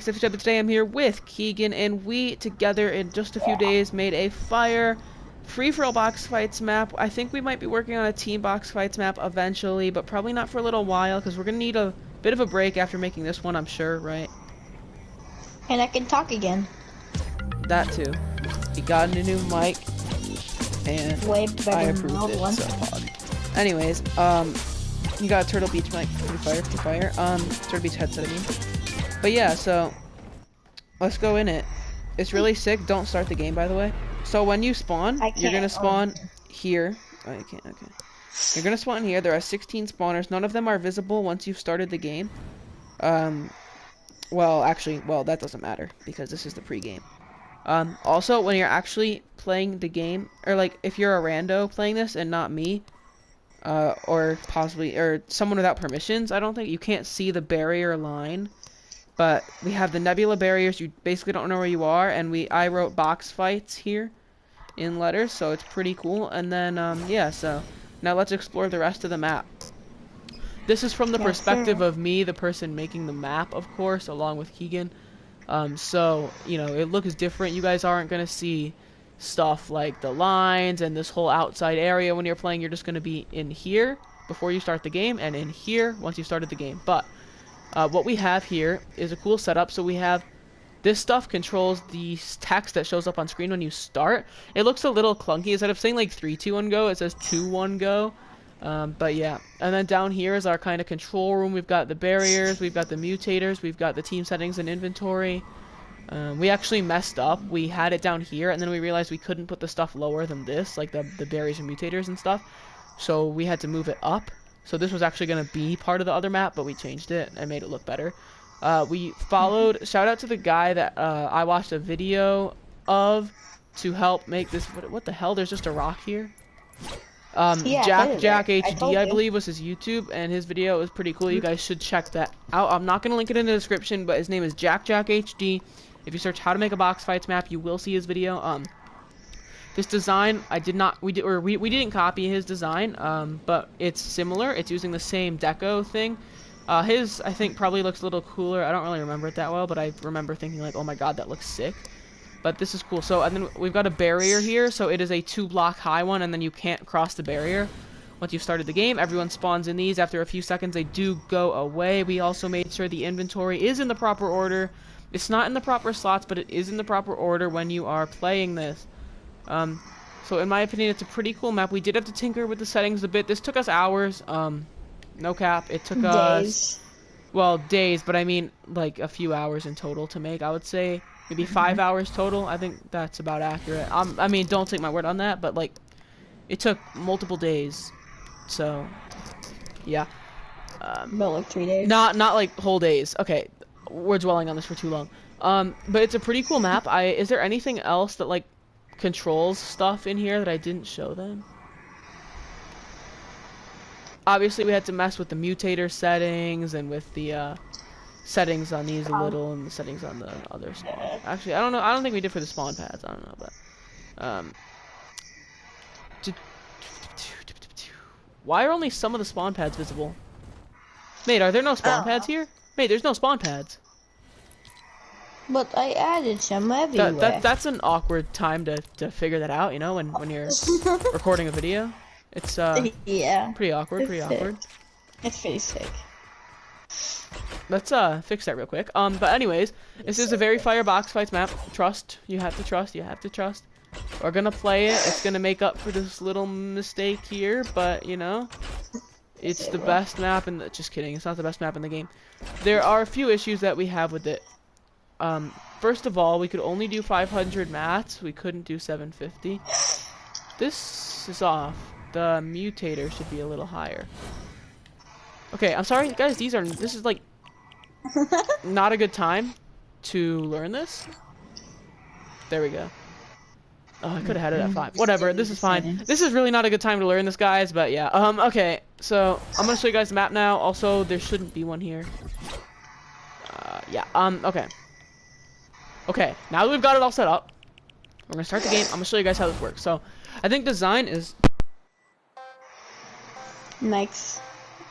Paperbaggie, but today I'm here with Keegan, and we together in just a few days made a fire free-for-all box fights map. I think we might be working on a team box fights map eventually, but probably not for a little while because we're gonna need a bit of a break after making this one, I'm sure, right? And I can talk again. That too. He got a new mic, and I approved it. So pog. Anyways, you got a Turtle Beach mic, pretty fire. Turtle Beach headset, I mean. But yeah, so let's go in it. It's really sick. Don't start the game, by the way. So when you spawn, you're gonna spawn here. Oh, you can't. Okay. You're gonna spawn here. There are 16 spawners. None of them are visible once you've started the game. Well, actually, that doesn't matter because this is the pre-game. Also, when you're actually playing the game, or like if you're a rando playing this and not me, or possibly someone without permissions, I don't think you can't see the barrier line. But we have the nebula barriers. You basically don't know where you are, and I wrote box fights here in letters, so it's pretty cool. And then yeah, so now let's explore the rest of the map. This is from the perspective of me, the person making the map, of course, along with Keegan. So you know, it looks different. You guys aren't gonna see stuff like the lines and this whole outside area when you're playing. You're just gonna be in here before you start the game, and in here once you started the game. But what we have here is a cool setup. So we have this stuff controls the text that shows up on screen when you start. It looks a little clunky. Instead of saying like 3, 2, 1, go, it says 2, 1, go. But yeah, and then down here is our kind of control room. We've got the barriers, we've got the mutators, we've got the team settings and inventory. We actually messed up. We had it down here, and then we realized we couldn't put the stuff lower than this, like the barriers and mutators and stuff. So we had to move it up. So this was actually going to be part of the other map, but we changed it and made it look better. We followed, shout out to the guy that I watched a video of to help make this. What the hell? There's just a rock here. Yeah, Jack HD, I believe, was his YouTube, and his video was pretty cool. You guys should check that out. I'm not going to link it in the description, but his name is Jack HD. If you search how to make a box fights map, you will see his video. This design, we didn't copy his design, but it's similar. It's using the same deco thing. His, I think, probably looks a little cooler. I don't really remember it that well, but I remember thinking like, oh my god, that looks sick. But this is cool. So, and then we've got a barrier here, so it is a 2-block high one, and then you can't cross the barrier. Once you've started the game, everyone spawns in these. After a few seconds, they do go away. We also made sure the inventory is in the proper order. It's not in the proper slots, but it is in the proper order when you are playing this. So in my opinion, it's a pretty cool map. We did have to tinker with the settings a bit. This took us hours. No cap. It took us, well, days, but I mean like a few hours in total to make. I would say maybe 5 hours total. I think that's about accurate. I mean, don't take my word on that, but like it took multiple days. So yeah. About like 3 days. Not like whole days. Okay, we're dwelling on this for too long. But it's a pretty cool map. Is there anything else that like controls stuff in here that I didn't show them? Obviously we had to mess with the mutator settings and with the settings on these a little, and the settings on the other spawn. Actually, I don't know. I don't think we did for the spawn pads. I don't know, but why are only some of the spawn pads visible? Mate, are there no spawn pads here? Mate, there's no spawn pads. But I added some everywhere. That's an awkward time to figure that out, you know, when you're recording a video. It's yeah, pretty awkward, It's pretty sick. Let's fix that real quick. But anyways, this is a very fire box fights map. Trust, you have to trust. We're gonna play it. It's gonna make up for this little mistake here, but you know, it's the best map in the, just kidding, it's not the best map in the game. There are a few issues that we have with it. First of all, we could only do 500 mats. We couldn't do 750. This is off. The mutator should be a little higher. Okay, I'm sorry, guys. This is like not a good time to learn this. There we go. Oh, I could have had it at 5. Whatever, this is fine. This is really not a good time to learn this, guys, but yeah. Okay, so I'm gonna show you guys the map now. Also, there shouldn't be one here. Yeah, okay, now that we've got it all set up, we're gonna start the game. I'm gonna show you guys how this works. So, I think design is... Mike's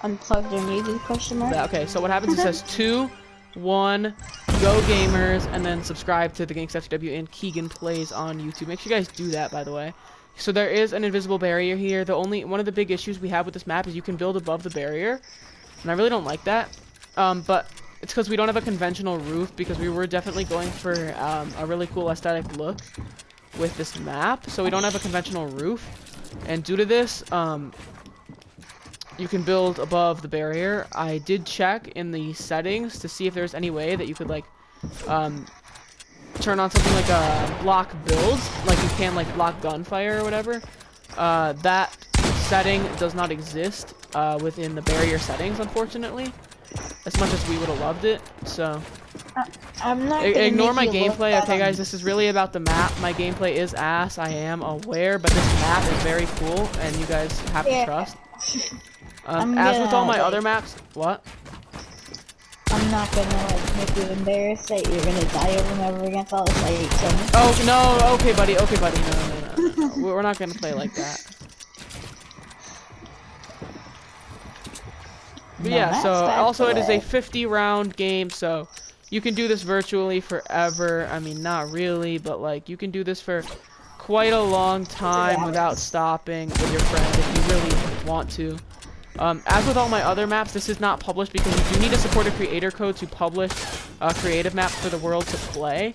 unplugged or muted, question mark? Yeah, okay, so what happens, it says 2, 1, Go Gamers, and then subscribe to the Gangsta FW and Keegan Plays on YouTube. Make sure you guys do that, by the way. So there is an invisible barrier here. One of the big issues we have with this map is you can build above the barrier, and I really don't like that. But it's because we don't have a conventional roof, because we were definitely going for a really cool aesthetic look with this map. So we don't have a conventional roof, and due to this, you can build above the barrier. I did check in the settings to see if there's any way that you could like turn on something like a block build, like you can like block gunfire or whatever. That setting does not exist within the barrier settings, unfortunately, as much as we would have loved it. So I'm not ignore my gameplay, okay guys? This is really about the map. My gameplay is ass, I am aware, but this map is very cool and you guys have to trust. As with all my other maps, what? I'm not gonna like make you embarrassed that you're gonna die over and over again for all this like Oh no, okay buddy, no. We're not gonna play like that. But No, yeah, so also it is a way. 50 round game, so you can do this virtually forever. I mean, not really, but like you can do this for quite a long time without stopping with your friend if you really want to. As with all my other maps, this is not published because you do need to support a creator code to publish creative maps for the world to play.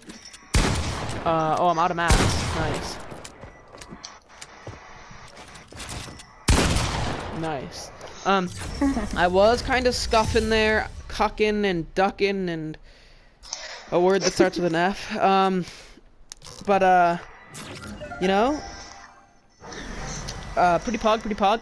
Oh, I'm out of maps. Nice. Nice. I was kind of scuffing there, cucking and ducking and a word that starts with an F. But you know, pretty pog.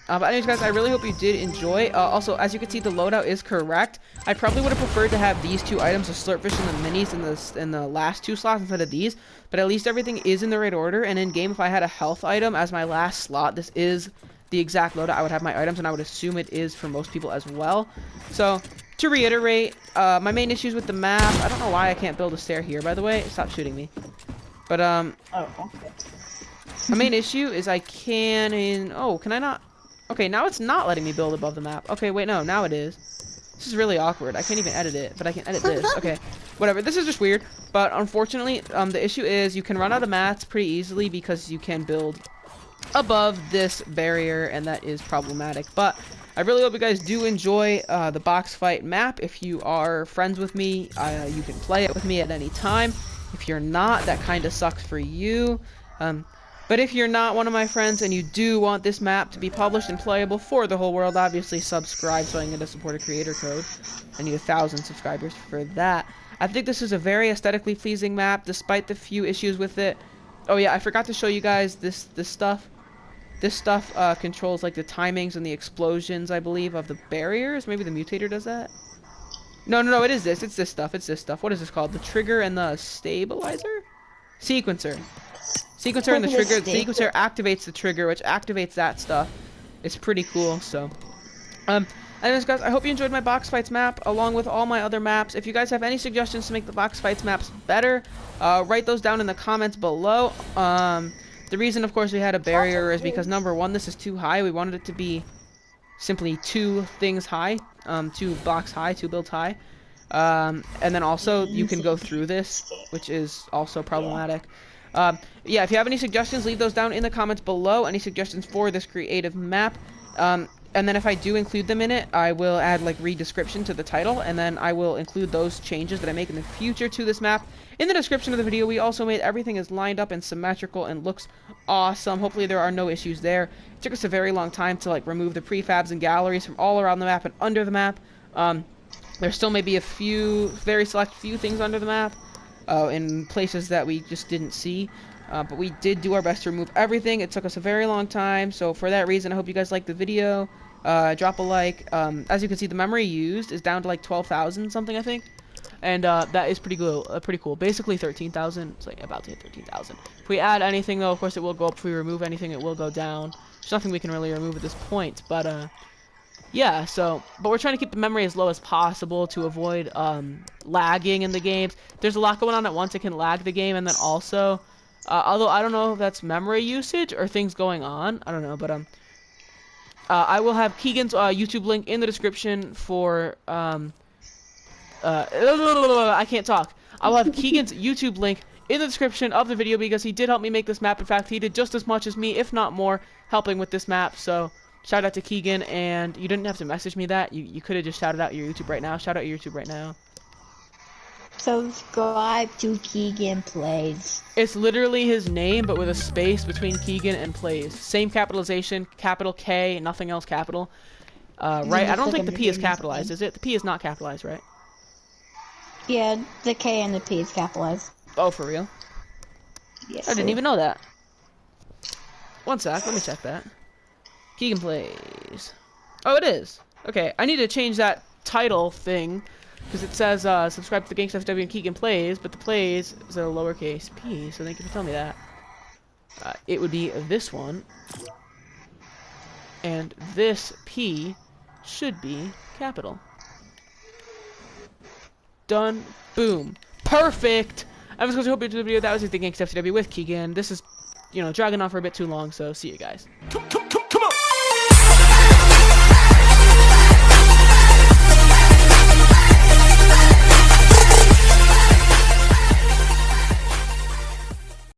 But anyways, guys, I really hope you did enjoy. Also, as you can see, the loadout is correct. I probably would have preferred to have these two items, the slurpfish and the minis, in the last two slots instead of these. But at least everything is in the right order. And in game, if I had a health item as my last slot, this is the exact loadout. I would have my items, and I would assume it is for most people as well. So to reiterate, my main issues with the map. I don't know why I can't build a stair here. By the way, stop shooting me. But Oh, okay. my main issue is I can. Oh, can I not? Okay, now it's not letting me build above the map. Okay, wait, no, now it is. This is really awkward. I can't even edit it, but I can edit this. Okay, whatever. This is just weird. But unfortunately, the issue is you can run out of mats pretty easily because you can build above this barrier, and that is problematic. But I really hope you guys do enjoy the box fight map. If you are friends with me, you can play it with me at any time. If you're not, that kind of sucks for you. But if you're not one of my friends and you do want this map to be published and playable for the whole world, obviously subscribe so I can get a supporter creator code. I need 1,000 subscribers for that. I think this is a very aesthetically pleasing map, despite the few issues with it. Oh yeah, I forgot to show you guys this stuff. This stuff controls like the timings and the explosions, I believe, of the barriers. Maybe the mutator does that. No, it is this. It's this stuff. What is this called? The trigger and the stabilizer? Sequencer. Sequencer and the trigger. The sequencer activates the trigger, which activates that stuff. It's pretty cool. So, anyways, guys, I hope you enjoyed my box fights map along with all my other maps. If you guys have any suggestions to make the box fights maps better, write those down in the comments below. The reason, of course, we had a barrier is because number one, this is too high. We wanted it to be simply 2 things high, 2 blocks high, 2 builds high. And then also you can go through this, which is also problematic. Yeah, if you have any suggestions, leave those down in the comments below. Any suggestions for this creative map. And then if I do include them in it, I will add like read description to the title, and then I will include those changes that I make in the future to this map in the description of the video. We also made everything is lined up and symmetrical and looks awesome. Hopefully there are no issues there. It took us a very long time to like remove the prefabs and galleries from all around the map and under the map. There still may be a few, very select few things under the map in places that we just didn't see. But we did do our best to remove everything. It took us a very long time, so for that reason, I hope you guys liked the video. Drop a like. As you can see, the memory used is down to like 12,000 something, I think. And that is pretty cool. Basically 13,000. It's like about to hit 13,000. If we add anything, though, of course, it will go up. If we remove anything, it will go down. There's nothing we can really remove at this point. But, yeah, so, but we're trying to keep the memory as low as possible to avoid lagging in the games. There's a lot going on at once. It can lag the game, and then also... although I don't know if that's memory usage or things going on. I don't know, but I will have Keegan's YouTube link in the description for I can't talk. I will have Keegan's YouTube link in the description of the video because he did help me make this map. In fact, he did just as much as me, if not more, helping with this map. So shout out to Keegan, and you didn't have to message me that. You could have just shouted out your YouTube right now. Shout out your YouTube right now. Subscribe to Keegan Plays. It's literally his name, but with a space between Keegan and Plays. Same capitalization, capital K, nothing else capital. Right? I don't think the P is capitalized, is it? The P is not capitalized, right? Yeah, the K and the P is capitalized. Oh, for real? Yes. I didn't even know that. One sec, let me check that. Keegan Plays. Oh, it is. Okay, I need to change that title thing. Because it says, subscribe to the Gangsta FW and Keegan Plays, but the Plays is a lowercase p, so thank you for telling me that. It would be this one. And this P should be capital. Done. Boom. Perfect! I was going to hope you enjoyed the video. That was the Gangsta FW with Keegan. This is, dragging on for a bit too long, so see you guys.